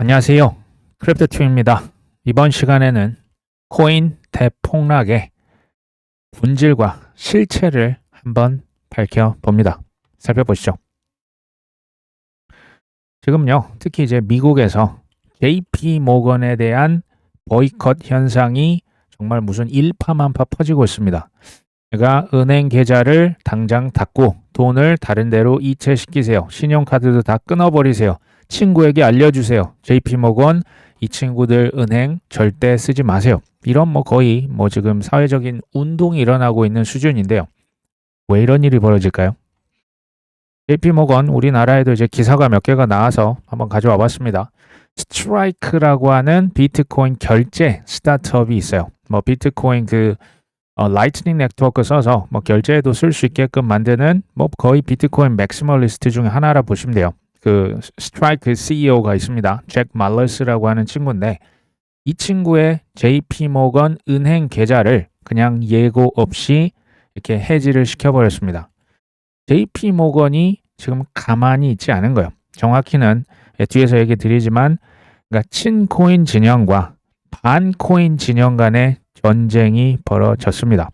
안녕하세요. 크립토투입니다. 이번 시간에는 코인 대폭락의 본질과 실체를 한번 밝혀봅니다. 살펴보시죠. 지금요, 특히 이제 미국에서 JP 모건에 대한 보이콧 현상이 정말 무슨 일파만파 퍼지고 있습니다. 제가 은행 계좌를 당장 닫고 돈을 다른 데로 이체시키세요. 신용카드도 다 끊어버리세요. 친구에게 알려주세요. JP모건 이 친구들 은행 절대 쓰지 마세요. 이런 거의 지금 사회적인 운동이 일어나고 있는 수준인데요. 왜 이런 일이 벌어질까요? JP모건 우리나라에도 이제 기사가 몇 개가 나와서 한번 가져와 봤습니다. 스트라이크라고 하는 비트코인 결제 스타트업이 있어요. 비트코인 라이트닝 네트워크 써서 결제에도 쓸 수 있게끔 만드는 거의 비트코인 맥시멀리스트 중에 하나라 보시면 돼요. 그 스트라이크 CEO가 있습니다. 잭 말러스라고 하는 친구인데 이 친구의 JP 모건 은행 계좌를 그냥 예고 없이 이렇게 해지를 시켜버렸습니다. JP 모건이 지금 가만히 있지 않은 거예요. 정확히는 뒤에서 얘기 드리지만 그러니까 친코인 진영과 반코인 진영 간의 전쟁이 벌어졌습니다.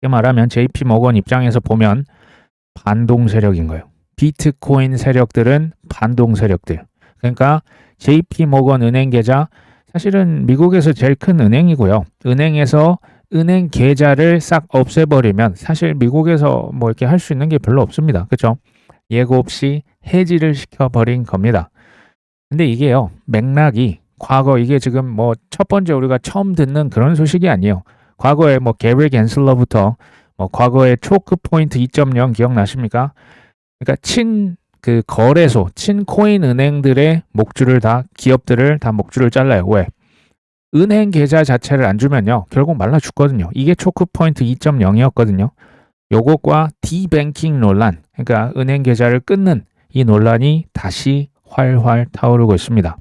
이렇게 말하면 JP 모건 입장에서 보면 반동 세력인 거예요. 비트코인 세력들은 반동 세력들. 그러니까 JP 모건 은행 계좌 사실은 미국에서 제일 큰 은행이고요. 은행에서 은행 계좌를 싹 없애버리면 사실 미국에서 이렇게 할 수 있는 게 별로 없습니다. 그렇죠? 예고 없이 해지를 시켜버린 겁니다. 근데 이게요. 맥락이 과거 이게 지금 첫 번째 우리가 처음 듣는 그런 소식이 아니에요. 과거에 게리 갠슬러부터 과거에 초크 포인트 2.0 기억나십니까? 그러니까 거래소, 친코인 은행들의 기업들을 다 목줄을 잘라요. 왜? 은행 계좌 자체를 안 주면요. 결국 말라 죽거든요. 이게 초크 포인트 2.0이었거든요. 요것과 디뱅킹 논란, 그러니까 은행 계좌를 끊는 이 논란이 다시 활활 타오르고 있습니다.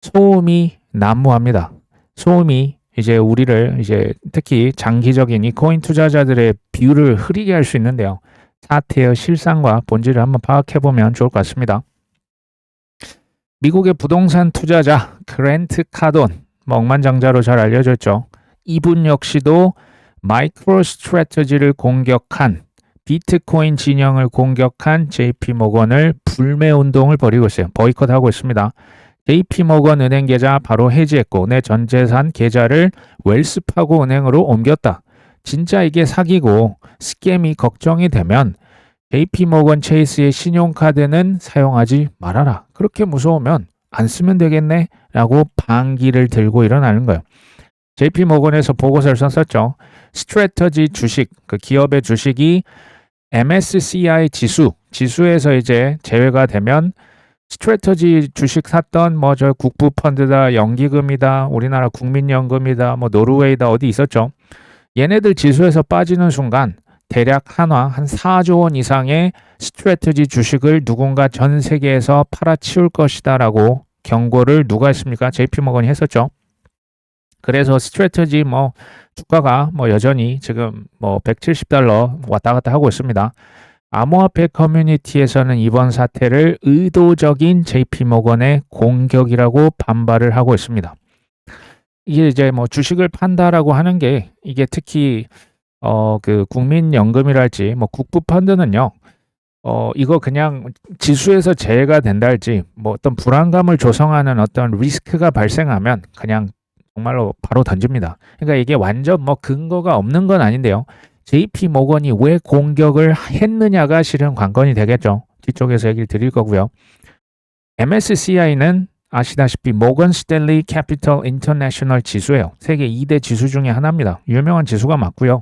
소음이 난무합니다. 소음이 이제 우리를 특히 장기적인 이 코인 투자자들의 뷰를 흐리게 할 수 있는데요. 사태의 실상과 본질을 한번 파악해보면 좋을 것 같습니다. 미국의 부동산 투자자 그랜트 카돈, 억만장자로 잘 알려져 있죠. 이분 역시도 마이크로 스트래터지를 공격한 비트코인 진영을 공격한 JP 모건을 불매 운동을 벌이고 있어요. 보이콧하고 있습니다. JP 모건 은행 계좌 바로 해지했고 내 전 재산 계좌를 웰스파고 은행으로 옮겼다. 진짜 이게 사기고 스캠이 걱정이 되면 JP 모건 체이스의 신용카드는 사용하지 말아라. 그렇게 무서우면 안 쓰면 되겠네 라고 반기를 들고 일어나는 거예요. JP 모건에서 보고서를 썼죠. 스트래터지 주식, 그 기업의 주식이 MSCI 지수에서 이제 제외가 되면 스트래터지 주식 샀던 저 국부 펀드다, 연기금이다, 우리나라 국민연금이다, 노르웨이다 어디 있었죠. 얘네들 지수에서 빠지는 순간 대략 한 4조 원 이상의 스트래터지 주식을 누군가 전 세계에서 팔아치울 것이다라고 경고를 누가 했습니까? JP모건이 했었죠. 그래서 스트래터지 주가가 여전히 지금 $170 왔다 갔다 하고 있습니다. 암호화폐 커뮤니티에서는 이번 사태를 의도적인 JP모건의 공격이라고 반발을 하고 있습니다. 이게 이제 주식을 판다라고 하는 게 이게 특히 그 국민연금이랄지 국부 펀드는요. 이거 그냥 지수에서 제외가 된다 할지 어떤 불안감을 조성하는 어떤 리스크가 발생하면 그냥 정말로 바로 던집니다. 그러니까 이게 완전 근거가 없는 건 아닌데요. JP 모건이 왜 공격을 했느냐가 실은 관건이 되겠죠. 뒤쪽에서 얘기를 드릴 거고요. MSCI는 아시다시피 모건 스탠리 캐피털 인터내셔널 지수예요. 세계 2대 지수 중에 하나입니다. 유명한 지수가 맞고요.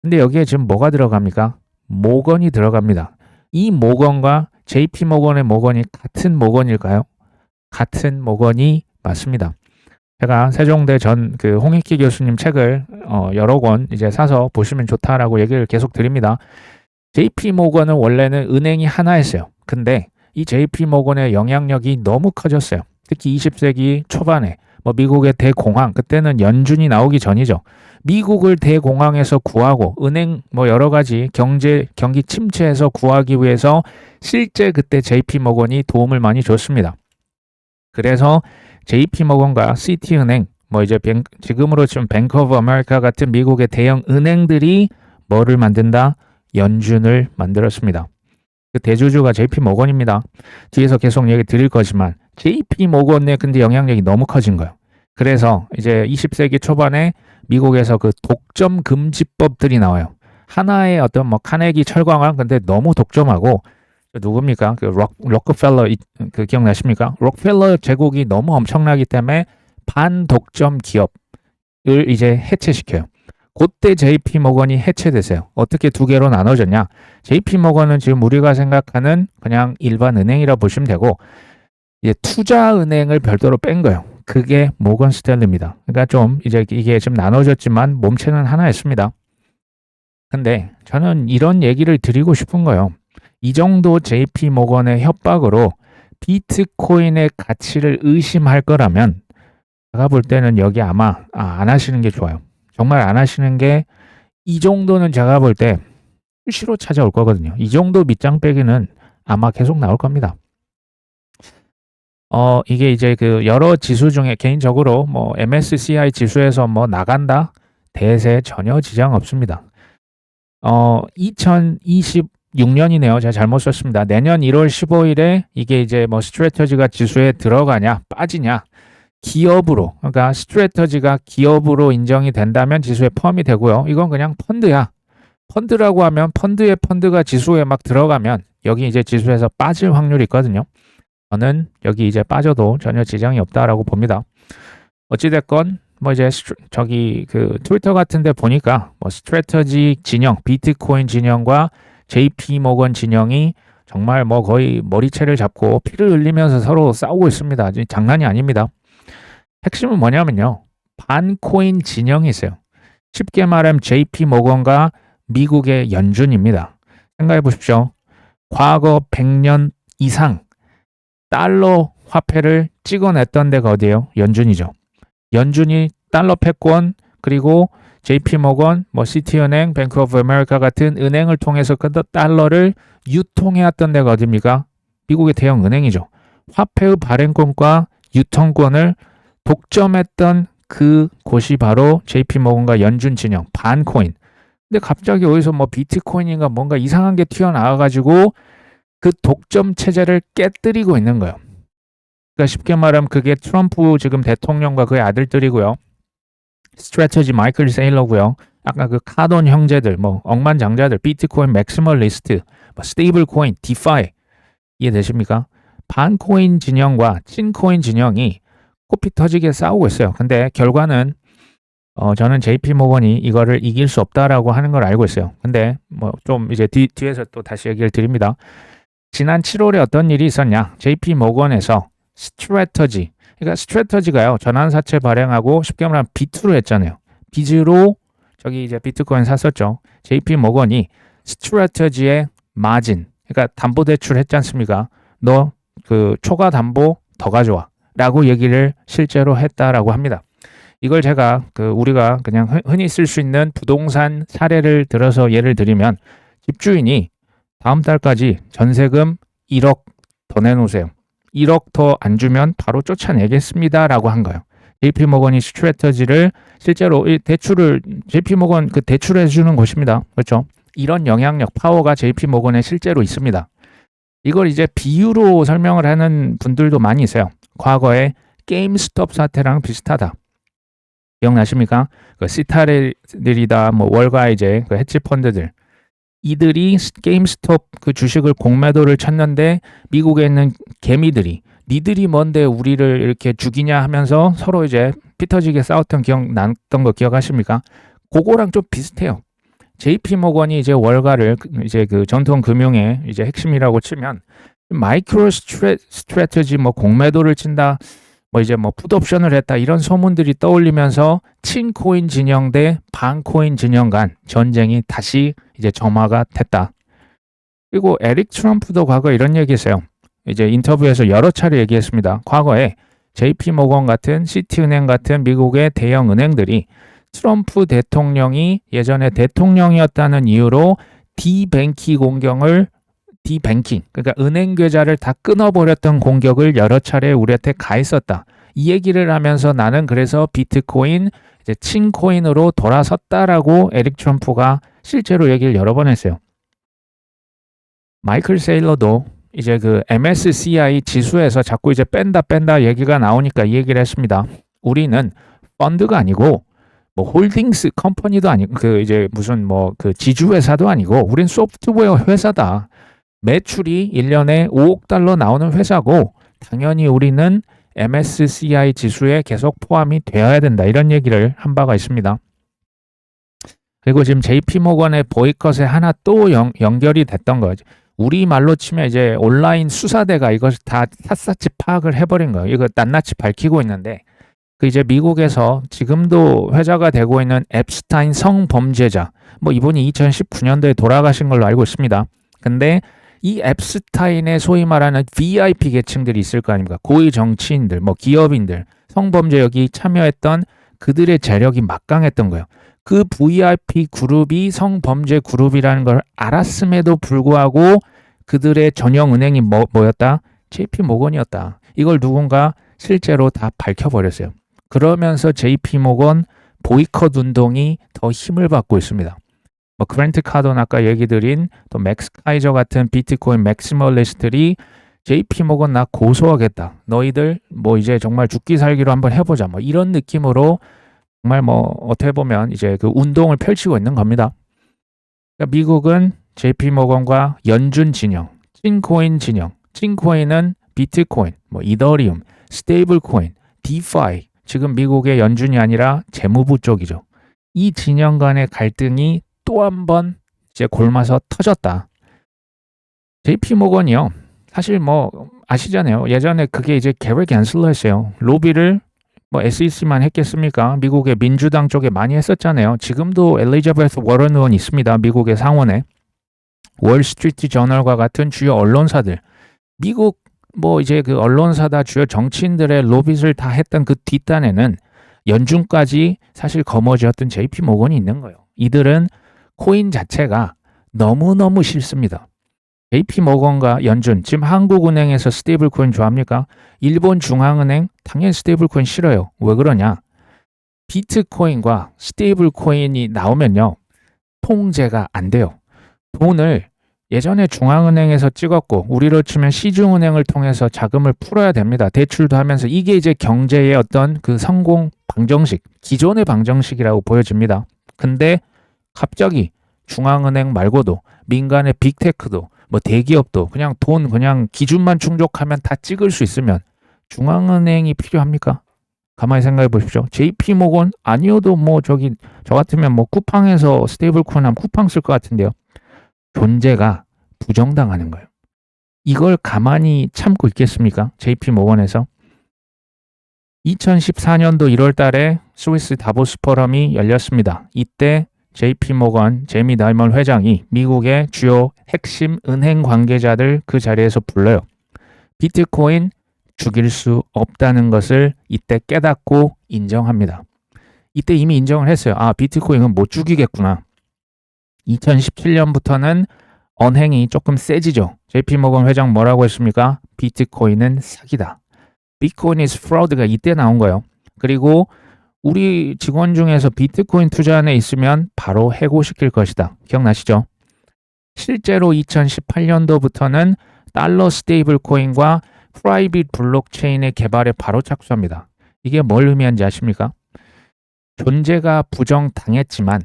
근데 여기에 지금 뭐가 들어갑니까? 모건이 들어갑니다. 이 모건과 JP 모건의 모건이 같은 모건일까요? 같은 모건이 맞습니다. 제가 세종대 전 홍익기 교수님 책을 여러 권 이제 사서 보시면 좋다라고 얘기를 계속 드립니다. JP 모건은 원래는 은행이 하나였어요. 근데 이 JP 모건의 영향력이 너무 커졌어요. 특히 20세기 초반에 미국의 대공황, 그때는 연준이 나오기 전이죠. 미국을 대공황에서 구하고 은행 여러 가지 경기 침체에서 구하기 위해서 실제 그때 JP 모건이 도움을 많이 줬습니다. 그래서 JP모건과 시티은행, 뭐 이제 지금으로 치면 뱅크 오브 아메리카 같은 미국의 대형 은행들이 뭐를 만든다? 연준을 만들었습니다. 그 대주주가 JP모건입니다. 뒤에서 계속 얘기 드릴 거지만 JP모건의 근데 영향력이 너무 커진 거예요. 그래서 이제 20세기 초반에 미국에서 그 독점 금지법들이 나와요. 하나의 어떤 뭐 카네기 철강왕 근데 너무 독점하고 누굽니까? 그 록펠러 그 기억나십니까? 록펠러 제국이 너무 엄청나기 때문에 반독점 기업을 이제 해체시켜요. 그때 JP모건이 해체되세요. 어떻게 두 개로 나눠졌냐? JP모건은 지금 우리가 생각하는 그냥 일반 은행이라 보시면 되고 이제 투자은행을 별도로 뺀 거예요. 그게 모건 스탠리입니다. 그러니까 좀 이제 이게 좀 나눠졌지만 몸체는 하나였습니다. 근데 저는 이런 얘기를 드리고 싶은 거예요. 이 정도 JP모건의 협박으로 비트코인의 가치를 의심할 거라면 제가 볼 때는 여기 아마 안 하시는 게 좋아요. 정말 안 하시는 게 이 정도는 제가 볼 때 수시로 찾아올 거거든요. 이 정도 밑장 빼기는 아마 계속 나올 겁니다. 이게 이제 그 여러 지수 중에 개인적으로 뭐 MSCI 지수에서 뭐 나간다? 대세 전혀 지장 없습니다. 2026년이네요. 제가 잘못 썼습니다. 내년 1월 15일에 이게 이제 뭐 스트래터지가 지수에 들어가냐, 빠지냐. 기업으로, 그러니까 스트래터지가 기업으로 인정이 된다면 지수에 포함이 되고요. 이건 그냥 펀드야. 펀드라고 하면 펀드의 펀드가 지수에 막 들어가면 여기 이제 지수에서 빠질 확률이 있거든요. 저는 여기 이제 빠져도 전혀 지장이 없다라고 봅니다. 어찌됐건 뭐 이제 저기 그 트위터 같은데 보니까 뭐 스트래터지 진영, 비트코인 진영과 JP모건 진영이 정말 뭐 거의 머리채를 잡고 피를 흘리면서 서로 싸우고 있습니다. 장난이 아닙니다. 핵심은 뭐냐면요. 반코인 진영이 있어요. 쉽게 말하면 JP모건과 미국의 연준입니다. 생각해 보십시오. 과거 100년 이상 달러 화폐를 찍어냈던 데가 어디예요? 연준이죠. 연준이 달러 패권 그리고 JP모건, 뭐 시티은행, 뱅크 오브 아메리카 같은 은행을 통해서 그 달러를 유통해왔던 데가 어디입니까? 미국의 대형 은행이죠. 화폐의 발행권과 유통권을 독점했던 그 곳이 바로 JP모건과 연준 진영, 반코인. 근데 갑자기 어디서 뭐 비트코인인가 뭔가 이상한 게 튀어나와가지고 그 독점 체제를 깨뜨리고 있는 거예요. 그러니까 쉽게 말하면 그게 트럼프 지금 대통령과 그의 아들들이고요. 스트래터지 마이클 세일러고요. 아까 그 카돈 형제들, 뭐 억만장자들, 비트코인 맥시멀리스트, 뭐 스테이블 코인, 디파이 이해되십니까? 반코인 진영과 찐코인 진영이 코피 터지게 싸우고 있어요. 근데 결과는 저는 JP모건이 이거를 이길 수 없다라고 하는 걸 알고 있어요. 근데 뭐 좀 이제 뒤에서 또 다시 얘기를 드립니다. 지난 7월에 어떤 일이 있었냐? JP모건에서 스트래터지, 그러니까 스트래터지가요. 전환사채 발행하고 쉽게 말하면 비투를 했잖아요. 빚으로 저기 이제 비트코인 샀었죠. JP모건이 스트래터지의 마진, 그러니까 담보대출 했지 않습니까? 너 그 초과 담보 더 가져와 라고 얘기를 실제로 했다라고 합니다. 이걸 제가 우리가 그냥 흔히 쓸 수 있는 부동산 사례를 들어서 예를 들면 집주인이 다음 달까지 전세금 1억 더 내놓으세요. 1억 더 안 주면 바로 쫓아내겠습니다 라고 한 거예요. JP모건이 스트래터지를 실제로 대출을 JP모건 그 대출해 주는 곳입니다. 그렇죠? 이런 영향력 파워가 JP모건에 실제로 있습니다. 이걸 이제 비유로 설명을 하는 분들도 많이 있어요. 과거에 게임스톱 사태랑 비슷하다. 기억나십니까? 그 시타렐이다, 뭐 월가이제, 그 헤지 펀드들. 이들이 게임스톱 그 주식을 공매도를 쳤는데 미국에 있는 개미들이 니들이 뭔데 우리를 이렇게 죽이냐 하면서 서로 이제 피 터지게 싸웠던 났던 거 기억하십니까? 그거랑 좀 비슷해요. JP모건이 이제 월가를 이제 그 전통 금융의 이제 핵심이라고 치면 마이크로 스트래터지 뭐 공매도를 친다, 뭐 이제 뭐 풋옵션을 했다 이런 소문들이 떠올리면서 친코인 진영 대 반코인 진영 간 전쟁이 다시 이제 점화가 됐다. 그리고 에릭 트럼프도 과거 이런 얘기했어요. 이제 인터뷰에서 여러 차례 얘기했습니다. 과거에 JP모건 같은 시티은행 같은 미국의 대형 은행들이 트럼프 대통령이 예전에 대통령이었다는 이유로 디뱅키 공경을 디뱅킹, 그러니까 은행 계좌를 다 끊어버렸던 공격을 여러 차례 우리한테 가했었다. 이 얘기를 하면서 나는 그래서 비트코인 이제 친코인으로 돌아섰다라고 에릭 트럼프가 실제로 얘기를 여러 번 했어요. 마이클 세일러도 이제 그 MSCI 지수에서 자꾸 이제 뺀다 얘기가 나오니까 이 얘기를 했습니다. 우리는 펀드가 아니고 뭐 홀딩스 컴퍼니도 아니고 그 이제 무슨 뭐 그 지주회사도 아니고 우린 소프트웨어 회사다. 매출이 1년에 5억 달러 나오는 회사고 당연히 우리는 MSCI 지수에 계속 포함이 되어야 된다. 이런 얘기를 한 바가 있습니다. 그리고 지금 JP모건의 보이콧에 하나 또 연결이 됐던 거죠. 우리말로 치면 이제 온라인 수사대가 이것을 다 샅샅이 파악을 해버린 거예요. 이거 낱낱이 밝히고 있는데 그 이제 미국에서 지금도 회자가 되고 있는 앱스타인 성범죄자, 뭐 이분이 2019년도에 돌아가신 걸로 알고 있습니다. 근데 이 앱스타인의 소위 말하는 VIP 계층들이 있을 거 아닙니까? 고위 정치인들, 뭐 기업인들, 성범죄 여기 참여했던 그들의 재력이 막강했던 거예요. 그 VIP 그룹이 성범죄 그룹이라는 걸 알았음에도 불구하고 그들의 전용 은행이 뭐였다? JP모건이었다. 이걸 누군가 실제로 다 밝혀버렸어요. 그러면서 JP모건 보이콧 운동이 더 힘을 받고 있습니다. 뭐 그랜트 카돈 아까 얘기 드린 또 맥스 카이저 같은 비트코인 맥시멀리스트들이 JP모건 나 고소하겠다. 너희들 뭐 이제 정말 죽기 살기로 한번 해보자. 뭐 이런 느낌으로 정말 뭐 어떻게 보면 이제 그 운동을 펼치고 있는 겁니다. 그러니까 미국은 JP모건과 연준 진영, 찐코인 진영, 찐코인은 비트코인, 뭐 이더리움, 스테이블 코인, 디파이, 지금 미국의 연준이 아니라 재무부 쪽이죠. 이 진영 간의 갈등이 또 한 번 이제 골마서 터졌다. JP모건이요. 사실 뭐 아시잖아요. 예전에 그게 이제 계획 캔슬로 했어요. 로비를 뭐 SEC만 했겠습니까? 미국의 민주당 쪽에 많이 했었잖아요. 지금도 엘리자베스 워런 의원 있습니다. 미국의 상원에. 월스트리트 저널과 같은 주요 언론사들. 미국 뭐 이제 그 언론사다 주요 정치인들의 로비를 다 했던 그 뒷단에는 연준까지 사실 거머쥐었던 JP모건이 있는 거예요. 이들은 코인 자체가 너무너무 싫습니다. JP모건과 연준, 지금 한국은행에서 스테이블 코인 좋아합니까? 일본 중앙은행 당연히 스테이블 코인 싫어요. 왜 그러냐? 비트코인과 스테이블 코인이 나오면요. 통제가 안 돼요. 돈을 예전에 중앙은행에서 찍었고 우리로 치면 시중은행을 통해서 자금을 풀어야 됩니다. 대출도 하면서 이게 이제 경제의 어떤 그 성공 방정식, 기존의 방정식이라고 보여집니다. 근데 갑자기 중앙은행 말고도 민간의 빅테크도 뭐 대기업도 그냥 돈 그냥 기준만 충족하면 다 찍을 수 있으면 중앙은행이 필요합니까? 가만히 생각해 보십시오. JP모건 아니어도 뭐 저 같으면 뭐 쿠팡에서 스테이블 코인 하면 쿠팡 쓸 것 같은데요. 존재가 부정당하는 거예요. 이걸 가만히 참고 있겠습니까? JP모건에서 2014년도 1월 달에 스위스 다보스 포럼이 열렸습니다. 이때 JP모건 제미 다이먼 회장이 미국의 주요 핵심 은행 관계자들 그 자리에서 불러요. 비트코인 죽일 수 없다는 것을 이때 깨닫고 인정합니다. 이때 이미 인정을 했어요. 아, 비트코인은 못 죽이겠구나. 2017년부터는 언행이 조금 세지죠. JP모건 회장 뭐라고 했습니까? 비트코인은 사기다. Bitcoin is fraud가 이때 나온 거예요. 그리고 우리 직원 중에서 비트코인 투자한 애 있으면 바로 해고시킬 것이다. 기억나시죠? 실제로 2018년도부터는 달러 스테이블 코인과 프라이빗 블록체인의 개발에 바로 착수합니다. 이게 뭘 의미하는지 아십니까? 존재가 부정당했지만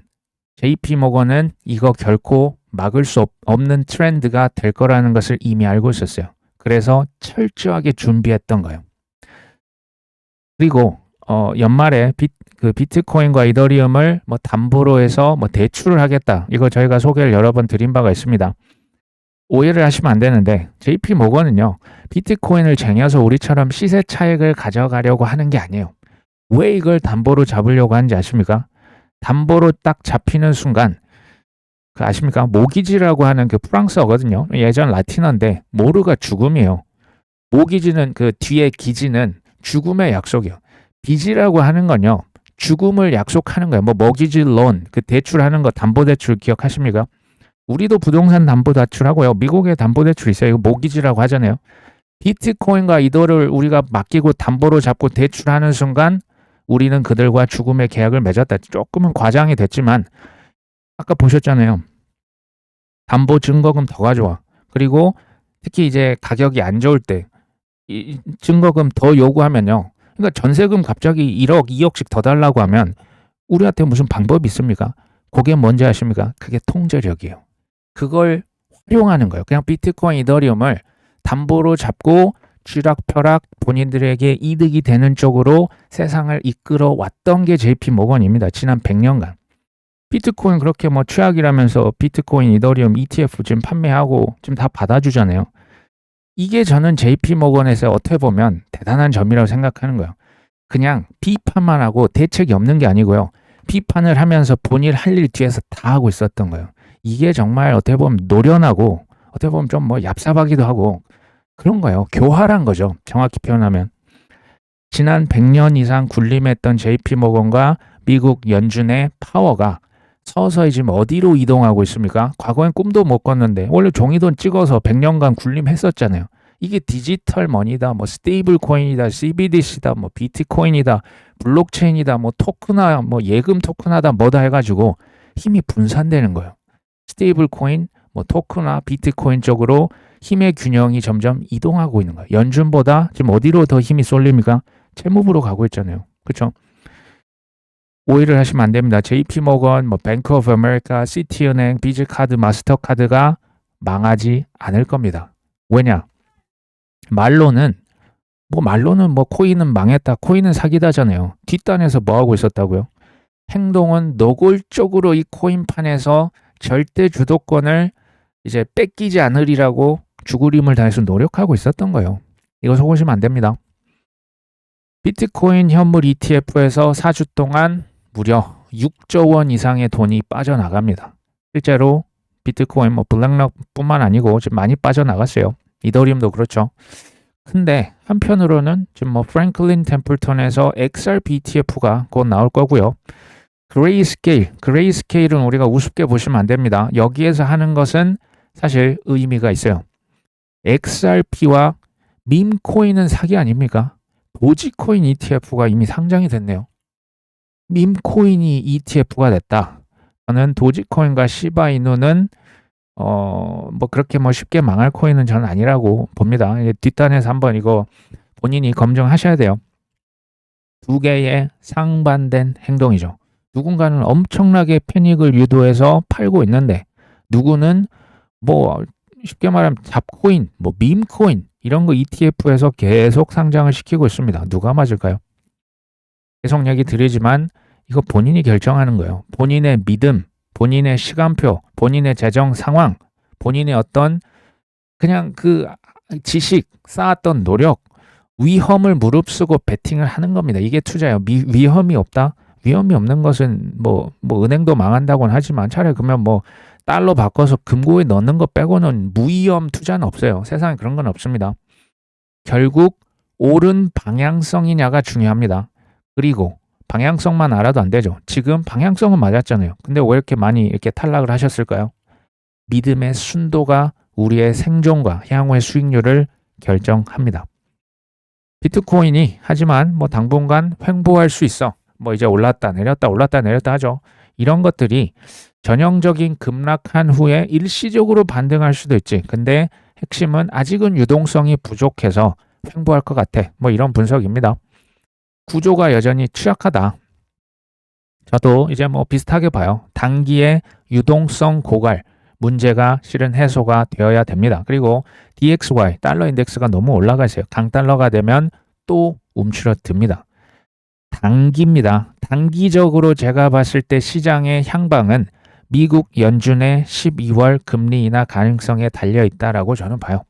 JP모건은 이거 결코 막을 수 없는 트렌드가 될 거라는 것을 이미 알고 있었어요. 그래서 철저하게 준비했던 거예요. 그리고 연말에 비트코인과 이더리움을 뭐 담보로 해서 뭐 대출을 하겠다. 이거 저희가 소개를 여러 번 드린 바가 있습니다. 오해를 하시면 안 되는데 JP모건은요. 비트코인을 쟁여서 우리처럼 시세 차익을 가져가려고 하는 게 아니에요. 왜 이걸 담보로 잡으려고 하는지 아십니까? 담보로 딱 잡히는 순간 그 아십니까? 모기지라고 하는 그 프랑스어거든요. 예전 라틴어인데 모르가 죽음이에요. 모기지는 그 뒤에 기지는 죽음의 약속이요. 빚이라고 하는 건요. 죽음을 약속하는 거예요. 뭐 모기지 론, 그 대출하는 거 담보대출 기억하십니까? 우리도 부동산 담보 대출하고요. 미국에 담보 대출 있어요. 이거 모기지라고 하잖아요. 비트코인과 이더를 우리가 맡기고 담보로 잡고 대출하는 순간 우리는 그들과 죽음의 계약을 맺었다. 조금은 과장이 됐지만 아까 보셨잖아요. 담보 증거금 더 가져와. 그리고 특히 이제 가격이 안 좋을 때 이 증거금 더 요구하면요. 그러니까 전세금 갑자기 1억, 2억씩 더 달라고 하면 우리한테 무슨 방법이 있습니까? 그게 뭔지 아십니까? 그게 통제력이에요. 그걸 활용하는 거예요. 그냥 비트코인, 이더리움을 담보로 잡고 쥐락펴락 본인들에게 이득이 되는 쪽으로 세상을 이끌어 왔던 게 JP 모건입니다. 지난 100년간. 비트코인 그렇게 뭐 최악이라면서 비트코인, 이더리움, ETF 지금 판매하고 지금 다 받아주잖아요. 이게 저는 JP 모건에서 어떻게 보면 대단한 점이라고 생각하는 거예요. 그냥 비판만 하고 대책이 없는 게 아니고요. 비판을 하면서 본인 할 일 뒤에서 다 하고 있었던 거예요. 이게 정말 어떻게 보면 노련하고 어떻게 보면 좀 뭐 얍삽하기도 하고 그런 거예요. 교활한 거죠. 정확히 표현하면. 지난 100년 이상 군림했던 JP 모건과 미국 연준의 파워가 서서히 지금 어디로 이동하고 있습니까? 과거엔 꿈도 못 꿨는데 원래 종이돈 찍어서 100년간 군림했었잖아요. 이게 디지털 머니다, 뭐 스테이블 코인이다, CBDC다, 뭐 비트코인이다, 블록체인이다, 뭐 토큰화, 뭐 예금 토큰하다 뭐다 해가지고 힘이 분산되는 거예요. 스테이블 코인, 뭐 토큰화, 비트코인 쪽으로 힘의 균형이 점점 이동하고 있는 거예요. 연준보다 지금 어디로 더 힘이 쏠립니까? 채무부로 가고 있잖아요. 그렇죠? 오해를 하시면 안 됩니다. JP 모건, 뭐 뱅크 오브 아메리카, 시티은행, 비즈카드, 마스터카드가 망하지 않을 겁니다. 왜냐? 말로는 뭐 코인은 망했다, 코인은 사기다잖아요. 뒷단에서 뭐 하고 있었다고요? 행동은 노골적으로 이 코인판에서 절대 주도권을 이제 뺏기지 않으리라고 죽으림을 다해서 노력하고 있었던 거예요. 이거 속으시면 안 됩니다. 비트코인 현물 ETF에서 4주 동안 무려 6조 원 이상의 돈이 빠져나갑니다. 실제로 비트코인 뭐 블랙록뿐만 아니고 지금 많이 빠져나갔어요. 이더리움도 그렇죠. 근데 한편으로는 지금 뭐 프랭클린 템플턴에서 XRP ETF가 곧 나올 거고요. 그레이스케일은 우리가 우습게 보시면 안 됩니다. 여기에서 하는 것은 사실 의미가 있어요. XRP와 밈코인은 사기 아닙니까? 도지코인 ETF가 이미 상장이 됐네요. 밈코인이 ETF가 됐다. 저는 도지코인과 시바이누는 뭐 그렇게 뭐 쉽게 망할 코인은 저는 아니라고 봅니다. 뒷단에서 한번 이거 본인이 검증하셔야 돼요. 두 개의 상반된 행동이죠. 누군가는 엄청나게 패닉을 유도해서 팔고 있는데 누구는 뭐 쉽게 말하면 잡코인, 뭐 밈코인 이런 거 ETF에서 계속 상장을 시키고 있습니다. 누가 맞을까요? 계속 얘기 드리지만 이거 본인이 결정하는 거예요. 본인의 믿음, 본인의 시간표, 본인의 재정 상황, 본인의 어떤 그냥 그 지식, 쌓았던 노력, 위험을 무릅쓰고 베팅을 하는 겁니다. 이게 투자예요. 위험이 없다? 위험이 없는 것은 뭐 은행도 망한다고는 하지만 차라리 그러면 뭐 달러 바꿔서 금고에 넣는 것 빼고는 무위험 투자는 없어요. 세상에 그런 건 없습니다. 결국 옳은 방향성이냐가 중요합니다. 그리고 방향성만 알아도 안 되죠. 지금 방향성은 맞았잖아요. 근데 왜 이렇게 많이 이렇게 탈락을 하셨을까요? 믿음의 순도가 우리의 생존과 향후의 수익률을 결정합니다. 비트코인이 하지만 뭐 당분간 횡보할 수 있어. 뭐 이제 올랐다 내렸다 올랐다 내렸다 하죠. 이런 것들이 전형적인 급락한 후에 일시적으로 반등할 수도 있지. 근데 핵심은 아직은 유동성이 부족해서 횡보할 것 같아. 뭐 이런 분석입니다. 구조가 여전히 취약하다. 저도 이제 뭐 비슷하게 봐요. 단기의 유동성 고갈 문제가 실은 해소가 되어야 됩니다. 그리고 DXY 달러 인덱스가 너무 올라가 있어요. 강달러가 되면 또 움츠러듭니다. 단기입니다. 단기적으로 제가 봤을 때 시장의 향방은 미국 연준의 12월 금리 인하 가능성에 달려 있다라고 저는 봐요.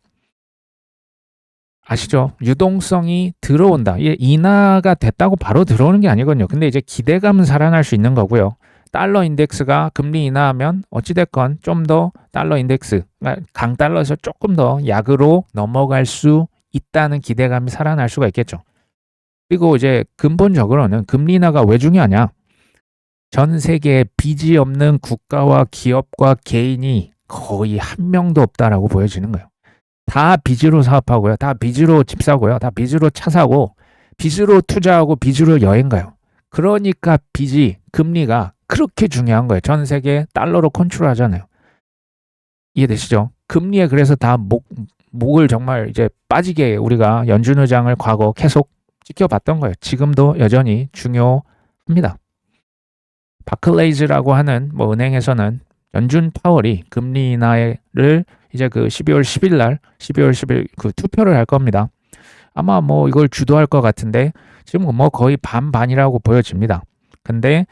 아시죠? 유동성이 들어온다. 이게 인하가 됐다고 바로 들어오는 게 아니거든요. 근데 이제 기대감은 살아날 수 있는 거고요. 달러 인덱스가 금리 인하하면 어찌됐건 좀 더 달러 인덱스, 강달러에서 조금 더 약으로 넘어갈 수 있다는 기대감이 살아날 수가 있겠죠. 그리고 이제 근본적으로는 금리 인하가 왜 중요하냐? 전 세계에 빚이 없는 국가와 기업과 개인이 거의 한 명도 없다라고 보여지는 거예요. 다 빚으로 사업하고요. 다 빚으로 집 사고요. 다 빚으로 차 사고 빚으로 투자하고 빚으로 여행 가요. 그러니까 빚이 금리가 그렇게 중요한 거예요. 전 세계 달러로 컨트롤하잖아요. 이해되시죠? 금리에 그래서 다 목을 정말 이제 빠지게 우리가 연준 의장을 과거 계속 지켜봤던 거예요. 지금도 여전히 중요합니다. 바클레이즈라고 하는 뭐 은행에서는 연준 파월이 금리 인하를 이제 그 12월 10일 날 12월 10일 그 투표를 할 겁니다. 아마 뭐 이걸 주도할 것 같은데 지금 뭐 거의 반반이라고 보여집니다. 근데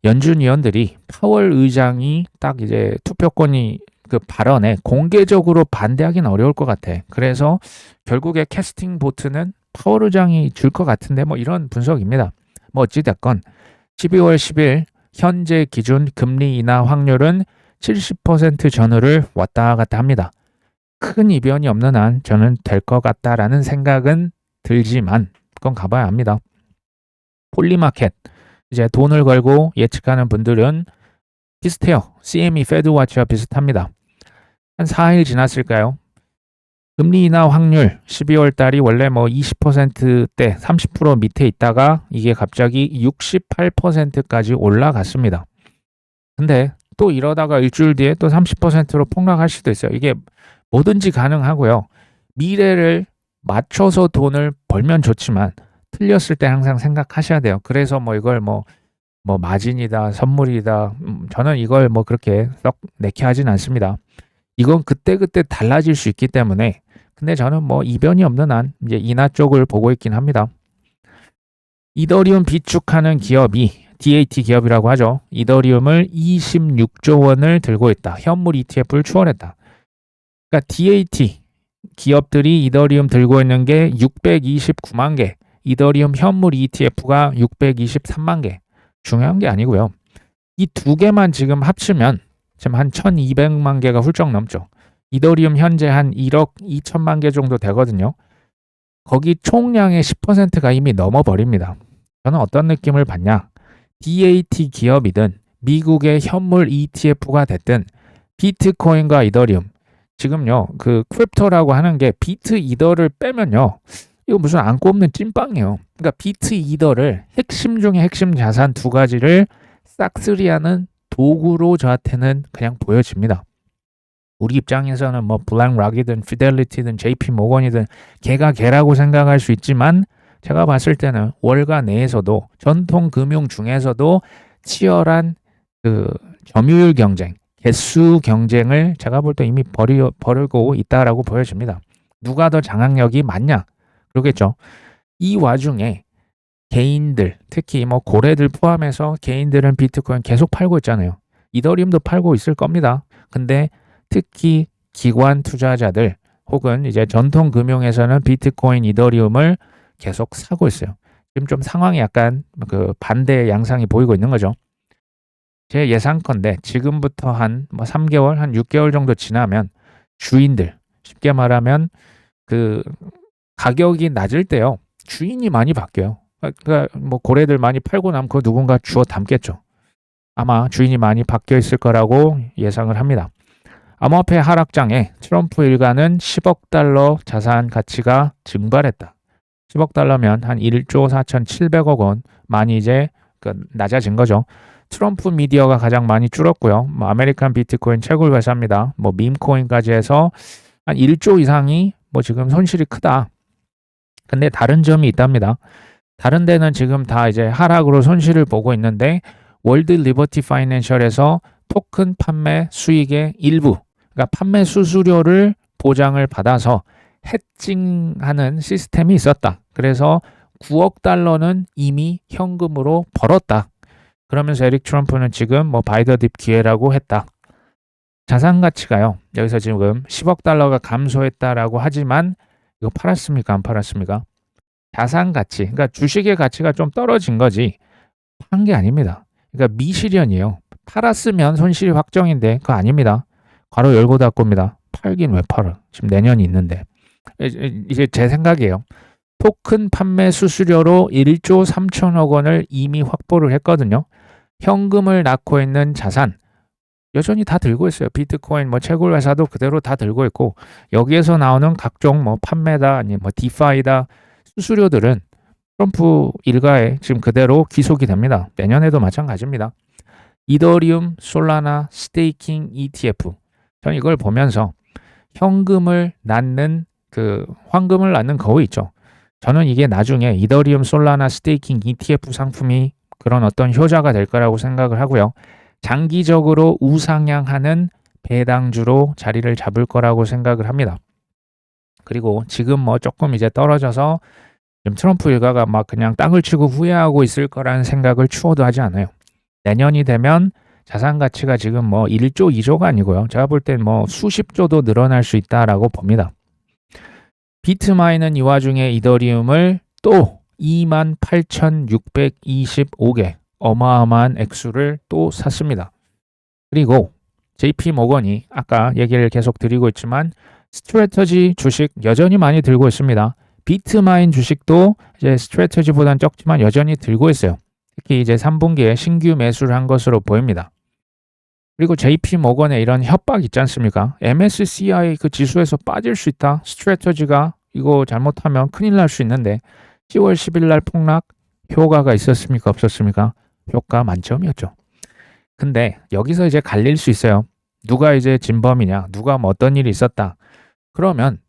연준 위원들이 파월 의장이 딱 이제 투표권이 그 발언에 공개적으로 반대하기는 어려울 것 같아. 그래서 결국에 캐스팅 보트는 파월 의장이 줄 것 같은데 뭐 이런 분석입니다. 뭐 어찌됐건 12월 10일 현재 기준 금리 인하 확률은 70% 전후를 왔다 갔다 합니다. 큰 이변이 없는 한 저는 될 것 같다라는 생각은 들지만 그건 가봐야 합니다. 폴리마켓 이제 돈을 걸고 예측하는 분들은 비슷해요. CME 페드워치와 비슷합니다. 한 4일 지났을까요? 금리 인하 확률 12월 달이 원래 뭐 20%대 30% 밑에 있다가 이게 갑자기 68%까지 올라갔습니다. 근데 또 이러다가 일주일 뒤에 또 30%로 폭락할 수도 있어요. 이게 뭐든지 가능하고요. 미래를 맞춰서 돈을 벌면 좋지만 틀렸을 때 항상 생각하셔야 돼요. 그래서 뭐 이걸 뭐 마진이다, 선물이다. 저는 이걸 뭐 그렇게 썩 내게 하진 않습니다. 이건 그때그때 달라질 수 있기 때문에 근데 저는 뭐 이변이 없는 한 이제 인하 쪽을 보고 있긴 합니다. 이더리움 비축하는 기업이 DAT 기업이라고 하죠. 이더리움을 26조 원을 들고 있다. 현물 ETF를 추월했다. 그러니까 DAT 기업들이 이더리움 들고 있는 게 629만 개, 이더리움 현물 ETF가 623만 개. 중요한 게 아니고요. 이 두 개만 지금 합치면 지금 한 1200만 개가 훌쩍 넘죠. 이더리움 현재 한 1억 2천만 개 정도 되거든요. 거기 총량의 10%가 이미 넘어버립니다. 저는 어떤 느낌을 받냐? DAT 기업이든 미국의 현물 ETF가 됐든 비트코인과 이더리움 지금요 그 크립토라고 하는 게 비트 이더를 빼면요 이거 무슨 안 꼽는 찐빵이에요. 그러니까 비트 이더를 핵심 중에 핵심 자산 두 가지를 싹쓸이하는 도구로 저한테는 그냥 보여집니다. 우리 입장에서는 뭐 블랙락이든 피델리티든 JP 모건이든 걔가 걔라고 생각할 수 있지만 제가 봤을 때는 월가 내에서도 전통 금융 중에서도 치열한 그 점유율 경쟁, 개수 경쟁을 제가 볼 때 이미 벌이고 있다라고 보여집니다. 누가 더 장악력이 많냐? 그러겠죠. 이 와중에 개인들, 특히 뭐 고래들 포함해서 개인들은 비트코인 계속 팔고 있잖아요. 이더리움도 팔고 있을 겁니다. 근데 특히 기관 투자자들 혹은 이제 전통 금융에서는 비트코인, 이더리움을 계속 사고 있어요. 지금 좀 상황이 약간 그 반대 양상이 보이고 있는 거죠. 제 예상컨대 지금부터 한 뭐 3개월, 한 6개월 정도 지나면 주인들, 쉽게 말하면 그 가격이 낮을 때요. 주인이 많이 바뀌어요. 그러니까 뭐 고래들 많이 팔고 나면 그거 누군가 주워 담겠죠. 아마 주인이 많이 바뀌어 있을 거라고 예상을 합니다. 암호화폐 하락장에 트럼프 일가는 10억 달러 자산 가치가 증발했다. 10억 달러면 한 1조 4,700억 원 많이 이제 낮아진 거죠. 트럼프 미디어가 가장 많이 줄었고요. 뭐 아메리칸 비트코인 채굴 회사입니다. 뭐 밈코인까지 해서 한 1조 이상이 뭐 지금 손실이 크다. 근데 다른 점이 있답니다. 다른 데는 지금 다 이제 하락으로 손실을 보고 있는데 월드 리버티 파이낸셜에서 토큰 판매 수익의 일부, 그러니까 판매 수수료를 보장을 받아서 해칭하는 시스템이 있었다. 그래서 9억 달러는 이미 현금으로 벌었다. 그러면서 에릭 트럼프는 지금 뭐 바이 더 딥 기회라고 했다. 자산 가치가요. 여기서 지금 10억 달러가 감소했다라고 하지만 이거 팔았습니까? 안 팔았습니까? 자산 가치, 그러니까 주식의 가치가 좀 떨어진 거지 판 게 아닙니다. 그러니까 미실현이에요. 팔았으면 손실이 확정인데 그거 아닙니다. 괄호 열고 닫고입니다. 팔긴 왜 팔아? 지금 내년이 있는데. 이제 제 생각이에요. 토큰 판매 수수료로 1조 3천억 원을 이미 확보를 했거든요. 현금을 낳고 있는 자산 여전히 다 들고 있어요. 비트코인 뭐 채굴 회사도 그대로 다 들고 있고 여기에서 나오는 각종 뭐 판매다 아니 뭐 디파이다 수수료들은 트럼프 일가에 지금 그대로 귀속이 됩니다. 내년에도 마찬가지입니다. 이더리움 솔라나 스테이킹 ETF. 저는 이걸 보면서 현금을 낳는 그 황금을 낳는 거위 있죠. 저는 이게 나중에 이더리움 솔라나 스테이킹 ETF 상품이 그런 어떤 효자가 될 거라고 생각을 하고요. 장기적으로 우상향하는 배당주로 자리를 잡을 거라고 생각을 합니다. 그리고 지금 뭐 조금 이제 떨어져서 지금 트럼프 일가가 막 그냥 땅을 치고 후회하고 있을 거라는 생각을 추호도 하지 않아요. 내년이 되면 자산 가치가 지금 뭐 1조, 2조가 아니고요. 제가 볼 땐 뭐 수십조도 늘어날 수 있다라고 봅니다. 비트마인은 이 와중에 이더리움을 또 28,625개 어마어마한 액수를 또 샀습니다. 그리고 JP 모건이 아까 얘기를 계속 드리고 있지만 스트래터지 주식 여전히 많이 들고 있습니다. 비트마인 주식도 이제 스트래터지보다는 적지만 여전히 들고 있어요. 특히 이제 3분기에 신규 매수를 한 것으로 보입니다. 그리고 JP 모건의 이런 협박 있지 않습니까? MSCI 그 지수에서 빠질 수 있다. 스트래터지가 이거 잘못하면 큰일 날 수 있는데 10월 10일 날 폭락 효과가 있었습니까? 없었습니까? 효과 만점이었죠. 근데 여기서 이제 갈릴 수 있어요. 누가 이제 진범이냐? 누가 뭐 어떤 일이 있었다. 그러면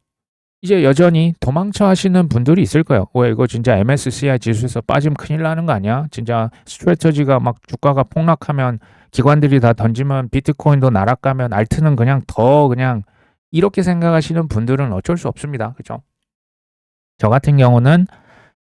이제 여전히 도망쳐 하시는 분들이 있을 거예요. 왜 이거 진짜 MSCI 지수에서 빠지면 큰일 나는 거 아니야? 진짜 스트래터지가 막 주가가 폭락하면 기관들이 다 던지면 비트코인도 날아가면 알트는 그냥 더 그냥 이렇게 생각하시는 분들은 어쩔 수 없습니다. 그렇죠? 저 같은 경우는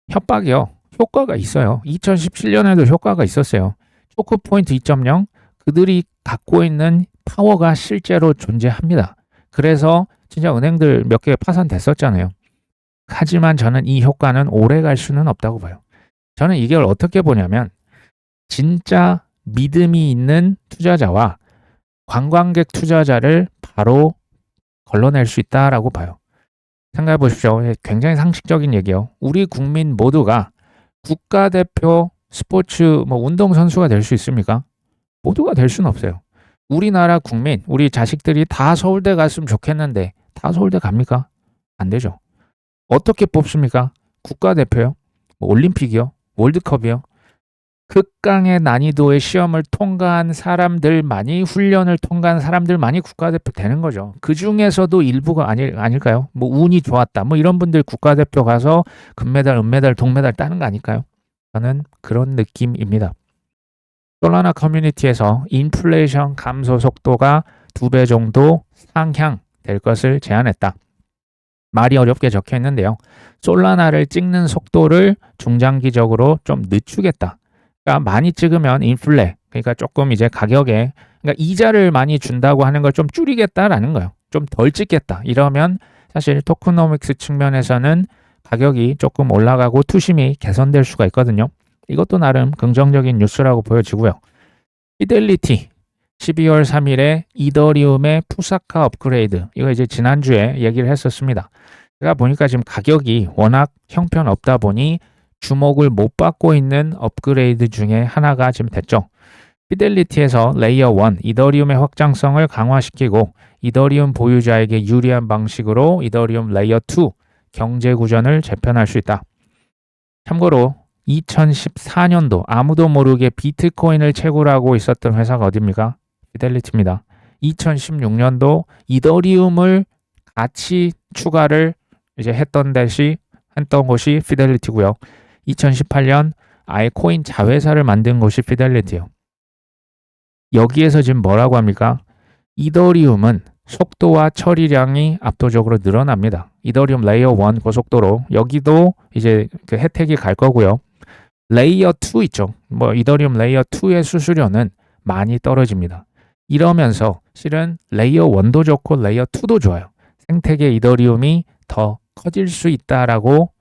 협박이요. 효과가 있어요. 2017년에도 효과가 있었어요. 초크포인트 2.0 그들이 갖고 있는 파워가 실제로 존재합니다. 그래서 진짜 은행들 몇 개 파산됐었잖아요. 하지만 저는 이 효과는 오래 갈 수는 없다고 봐요. 저는 이걸 어떻게 보냐면 진짜 믿음이 있는 투자자와 관광객 투자자를 바로 걸러낼 수 있다라고 봐요. 생각해 보십시오. 굉장히 상식적인 얘기예요. 우리 국민 모두가 국가대표 스포츠 뭐 운동선수가 될 수 있습니까? 모두가 될 수는 없어요. 우리나라 국민, 우리 자식들이 다 서울대 갔으면 좋겠는데 다 서울대 갑니까? 안 되죠. 어떻게 뽑습니까? 국가대표요? 뭐 올림픽이요? 월드컵이요? 극강의 난이도의 시험을 통과한 사람들만이 훈련을 통과한 사람들만이 국가대표 되는 거죠. 그 중에서도 일부가 아닐까요? 뭐 운이 좋았다. 뭐 이런 분들 국가대표 가서 금메달, 은메달, 동메달 따는 거 아닐까요? 저는 그런 느낌입니다. 솔라나 커뮤니티에서 인플레이션 감소 속도가 2배 정도 상향될 것을 제안했다. 말이 어렵게 적혀 있는데요. 솔라나를 찍는 속도를 중장기적으로 좀 늦추겠다. 그러니까 많이 찍으면 인플레, 그러니까 조금 이제 가격에 그러니까 이자를 많이 준다고 하는 걸 좀 줄이겠다라는 거예요. 좀 덜 찍겠다. 이러면 사실 토크노믹스 측면에서는 가격이 조금 올라가고 투심이 개선될 수가 있거든요. 이것도 나름 긍정적인 뉴스라고 보여지고요. 피델리티 12월 3일에 이더리움의 푸사카 업그레이드 이거 이제 지난주에 얘기를 했었습니다. 제가 보니까 지금 가격이 워낙 형편없다 보니 주목을 못 받고 있는 업그레이드 중에 하나가 지금 됐죠. 피델리티에서 레이어 1 이더리움의 확장성을 강화시키고 이더리움 보유자에게 유리한 방식으로 이더리움 레이어 2 경제 구전을 재편할 수 있다. 참고로 2014년도 아무도 모르게 비트코인을 채굴하고 있었던 회사가 어디입니까? 피델리티입니다. 2016년도 이더리움을 같이 추가를 이제 했던 곳이 피델리티고요. 2018년 아예 코인 자회사를 만든 곳이 피델리티예요. 여기에서 지금 뭐라고 합니까? 이더리움은 속도와 처리량이 압도적으로 늘어납니다. 이더리움 레이어 1 고속도로 여기도 이제 그 혜택이 갈 거고요. 레이어 2 있죠. 뭐 이더리움 레이어 2의 수수료는 많이 떨어집니다. 이러면서 실은 레이어 1도 좋고 레이어 2도 좋아요. 생태계 이더리움이 더 커질 수 있다라고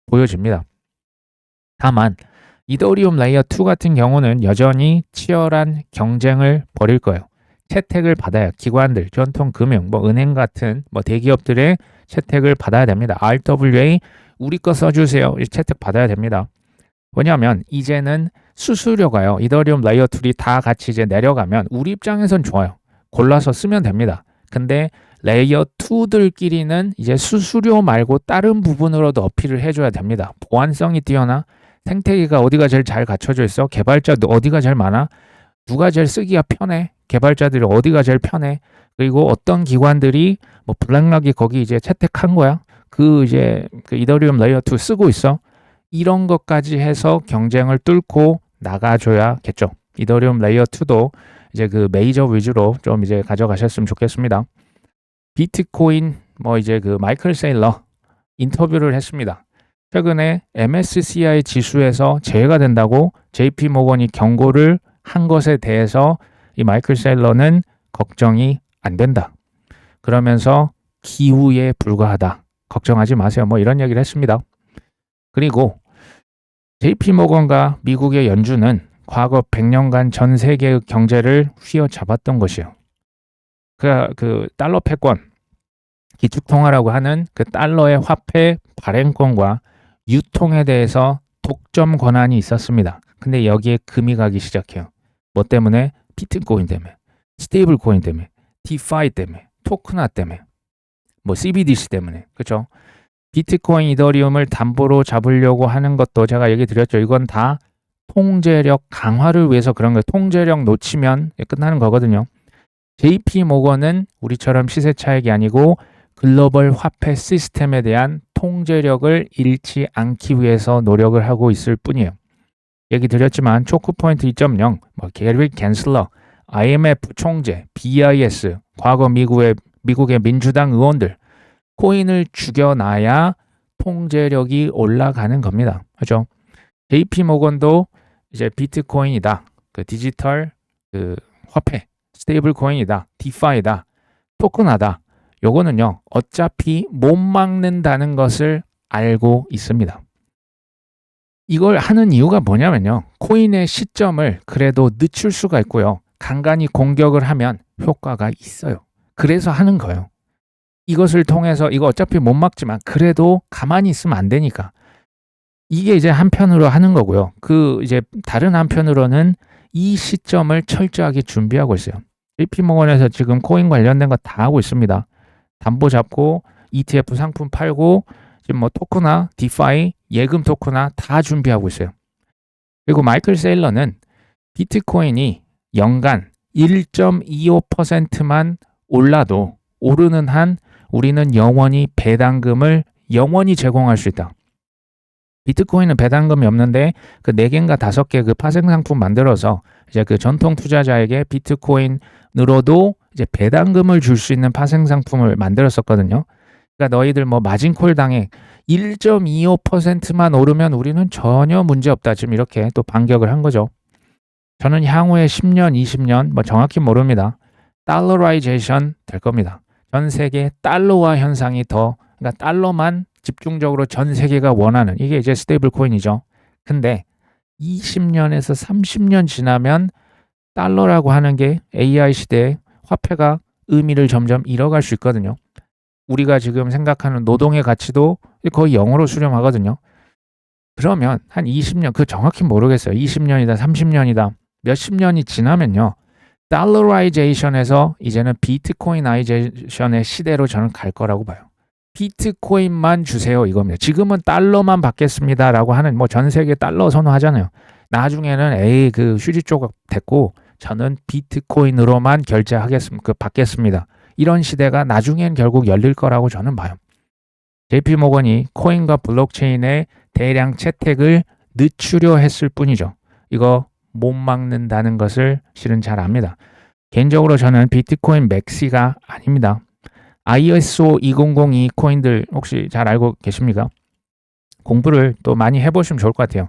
보여집니다. 다만 이더리움 레이어 2 같은 경우는 여전히 치열한 경쟁을 벌일 거예요. 채택을 받아야 기관들, 전통금융, 뭐 은행 같은 뭐 대기업들의 채택을 받아야 됩니다. RWA 우리 거 써주세요. 채택 받아야 됩니다. 왜냐하면 이제는 수수료가요. 이더리움 레이어 2이 다 같이 이제 내려가면 우리 입장에선 좋아요. 골라서 쓰면 됩니다. 근데 레이어 2들끼리는 이제 수수료 말고 다른 부분으로도 어필을 해줘야 됩니다. 보안성이 뛰어나? 생태계가 어디가 제일 잘 갖춰져 있어? 개발자도 어디가 제일 많아? 누가 제일 쓰기가 편해? 개발자들이 어디가 제일 편해? 그리고 어떤 기관들이 뭐 블랙락이 거기 이제 채택한 거야? 그 이제 그 이더리움 레이어 2 쓰고 있어? 이런 것까지 해서 경쟁을 뚫고 나가줘야겠죠. 이더리움 레이어 2도 이제 그 메이저 위주로 좀 이제 가져가셨으면 좋겠습니다. 비트코인 뭐 이제 그 마이클 세일러 인터뷰를 했습니다. 최근에 MSCI 지수에서 제외가 된다고 JP 모건이 경고를 한 것에 대해서 이 마이클 세일러는 걱정이 안 된다. 그러면서 기후에 불과하다. 걱정하지 마세요. 뭐 이런 얘기를 했습니다. 그리고 JP 모건과 미국의 연준은 과거 100년간 전 세계의 경제를 휘어잡았던 것이요. 그 달러 패권, 기축통화라고 하는 그 달러의 화폐 발행권과 유통에 대해서 독점 권한이 있었습니다. 근데 여기에 금이 가기 시작해요. 뭐 때문에? 비트코인 때문에, 스테이블 코인 때문에, 디파이 때문에, 토크나 때문에, 뭐 CBDC 때문에. 그렇죠? 비트코인, 이더리움을 담보로 잡으려고 하는 것도 제가 얘기 드렸죠. 이건 다 통제력 강화를 위해서 그런 거예요. 통제력 놓치면 끝나는 거거든요. JP 모건은 우리처럼 시세 차익이 아니고 글로벌 화폐 시스템에 대한 통제력을 잃지 않기 위해서 노력을 하고 있을 뿐이에요. 얘기 드렸지만 초크포인트 2.0, 뭐 게리 갠슬러, IMF 총재, BIS, 과거 미국의 민주당 의원들, 코인을 죽여놔야 통제력이 올라가는 겁니다. 그렇죠? JP 모건도 이제 비트코인이다, 그 디지털 그 화폐, 스테이블 코인이다, 디파이다, 토큰하다. 요거는요, 어차피 못 막는다는 것을 알고 있습니다. 이걸 하는 이유가 뭐냐면요, 코인의 시점을 그래도 늦출 수가 있고요, 간간히 공격을 하면 효과가 있어요. 그래서 하는 거예요. 이것을 통해서 이거 어차피 못 막지만 그래도 가만히 있으면 안 되니까. 이게 이제 한편으로 하는 거고요. 그 이제 다른 한편으로는 이 시점을 철저하게 준비하고 있어요. JP모건에서 지금 코인 관련된 거 다 하고 있습니다. 담보 잡고 ETF 상품 팔고 지금 뭐 토크나 디파이, 예금 토크나 다 준비하고 있어요. 그리고 마이클 세일러는 비트코인이 연간 1.25%만 올라도 오르는 한 우리는 영원히 배당금을 영원히 제공할 수 있다. 비트코인은 배당금이 없는데 그 4개인가 5개 그 파생 상품 만들어서 이제 그 전통 투자자에게 비트코인으로도 이제 배당금을 줄 수 있는 파생 상품을 만들었었거든요. 그러니까 너희들 뭐 마진콜 당해 1.25%만 오르면 우리는 전혀 문제 없다. 지금 이렇게 또 반격을 한 거죠. 저는 향후에 10년, 20년 뭐 정확히 모릅니다. 달러라이제이션 될 겁니다. 전 세계 달러화 현상이 더, 그러니까 달러만 집중적으로 전 세계가 원하는, 이게 이제 스테이블 코인이죠. 근데 20년에서 30년 지나면 달러라고 하는 게 AI 시대에 화폐가 의미를 점점 잃어갈 수 있거든요. 우리가 지금 생각하는 노동의 가치도 거의 0으로 수렴하거든요. 그러면 한 20년, 그 정확히 모르겠어요. 20년이다, 30년이다, 몇십 년이 지나면요, 달러라이제이션에서 이제는 비트코인아이제이션의 시대로 저는 갈 거라고 봐요. 비트코인만 주세요, 이겁니다. 지금은 달러만 받겠습니다라고 하는, 뭐 전 세계 달러 선호하잖아요. 나중에는 그 휴지 조각 됐고 저는 비트코인으로만 결제하겠습니다. 받겠습니다. 이런 시대가 나중엔 결국 열릴 거라고 저는 봐요. JP 모건이 코인과 블록체인의 대량 채택을 늦추려 했을 뿐이죠. 이거 못 막는다는 것을 실은 잘 압니다. 개인적으로 저는 비트코인 맥시가 아닙니다. ISO 2002 코인들 혹시 잘 알고 계십니까? 공부를 또 많이 해보시면 좋을 것 같아요.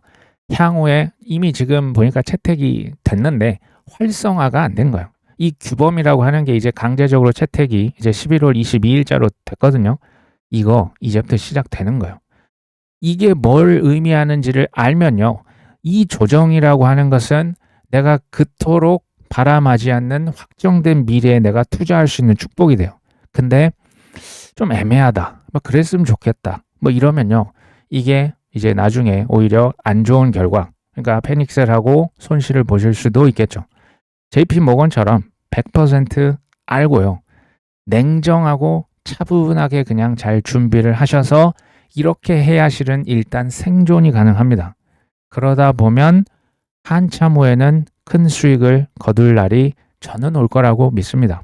향후에 이미 지금 보니까 채택이 됐는데 활성화가 안 된 거예요. 이 규범이라고 하는 게 이제 강제적으로 채택이 이제 11월 22일자로 됐거든요. 이거 이제부터 시작되는 거예요. 이게 뭘 의미하는지를 알면요, 이 조정이라고 하는 것은 내가 그토록 바람하지 않는 확정된 미래에 내가 투자할 수 있는 축복이 돼요. 근데 좀 애매하다, 뭐 그랬으면 좋겠다, 뭐 이러면요, 이게 이제 나중에 오히려 안 좋은 결과, 그러니까 패닉셀하고 손실을 보실 수도 있겠죠. JP 모건처럼 100% 알고요. 냉정하고 차분하게 그냥 잘 준비를 하셔서 이렇게 해야 실은 일단 생존이 가능합니다. 그러다 보면 한참 후에는 큰 수익을 거둘 날이 저는 올 거라고 믿습니다.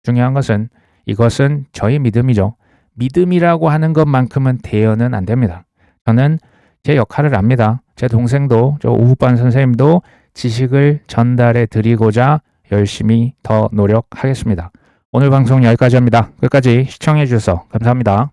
중요한 것은 이것은 저의 믿음이죠. 믿음이라고 하는 것만큼은 대여는 안 됩니다. 저는 제 역할을 압니다. 제 동생도 저 오후반 선생님도 지식을 전달해 드리고자 열심히 더 노력하겠습니다. 오늘 방송 여기까지 합니다. 끝까지 시청해 주셔서 감사합니다.